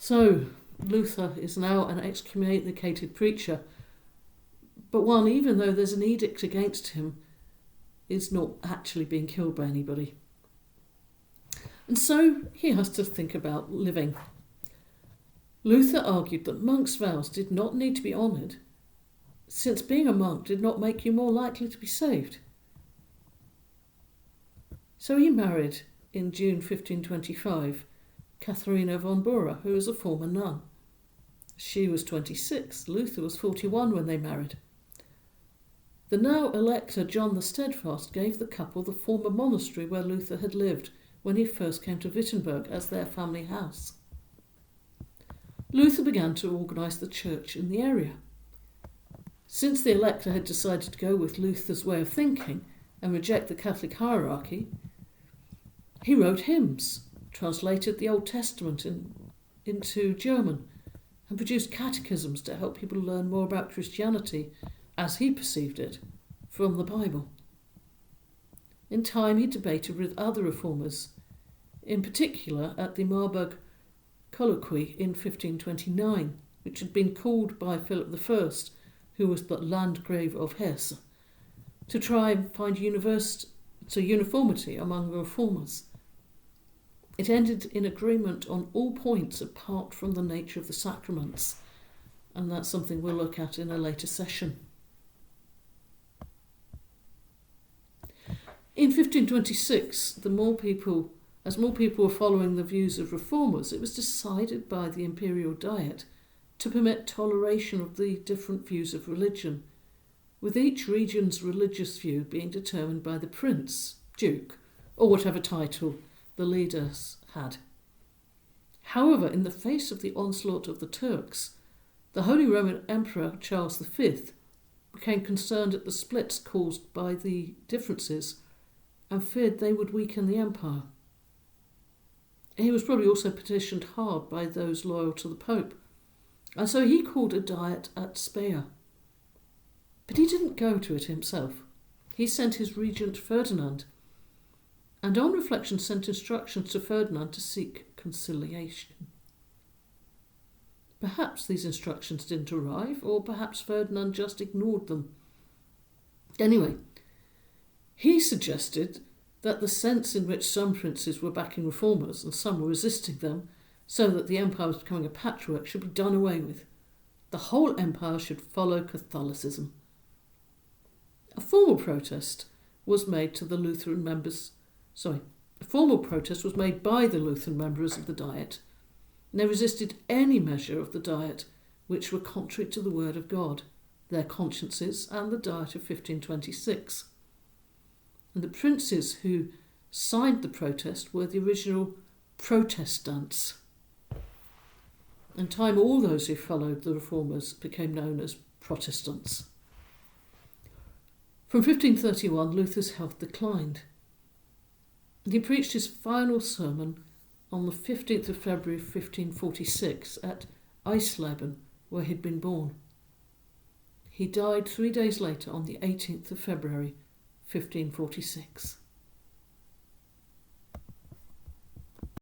So, Luther is now an excommunicated preacher, but one, even though there's an edict against him, is not actually being killed by anybody. And so he has to think about living. Luther argued that monks' vows did not need to be honoured, since being a monk did not make you more likely to be saved. So he married, in June 1525, Katharina von Bora, who was a former nun. She was 26, Luther was 41 when they married. The now Elector John the Steadfast gave the couple the former monastery where Luther had lived when he first came to Wittenberg as their family house. Luther began to organise the church in the area. Since the Elector had decided to go with Luther's way of thinking and reject the Catholic hierarchy, he wrote hymns, translated the Old Testament into German, and produced catechisms to help people learn more about Christianity, as he perceived it, from the Bible. In time he debated with other reformers, in particular at the Marburg Colloquy in 1529, which had been called by Philip I, who was the Landgrave of Hesse, to try and find uniformity among the reformers. It ended in agreement on all points apart from the nature of the sacraments, and that's something we'll look at in a later session. In 1526, as more people were following the views of reformers, it was decided by the Imperial Diet to permit toleration of the different views of religion, with each region's religious view being determined by the prince, duke, or whatever title the leaders had. However, in the face of the onslaught of the Turks, the Holy Roman Emperor Charles V became concerned at the splits caused by the differences and feared they would weaken the empire. He was probably also petitioned hard by those loyal to the Pope, and so he called a diet at Speyer. But he didn't go to it himself. He sent his regent Ferdinand, and on reflection sent instructions to Ferdinand to seek conciliation. Perhaps these instructions didn't arrive, or perhaps Ferdinand just ignored them. Anyway, he suggested that the sense in which some princes were backing reformers and some were resisting them, so that the empire was becoming a patchwork, should be done away with. The whole empire should follow Catholicism. A formal protest was made by the Lutheran members of the Diet, and they resisted any measure of the Diet which were contrary to the word of God, their consciences, and the Diet of 1526. And the princes who signed the protest were the original Protestants. In time, all those who followed the reformers became known as Protestants. From 1531, Luther's health declined, and he preached his final sermon on the 15th of February 1546 at Eisleben, where he'd been born. He died 3 days later on the 18th of February 1546.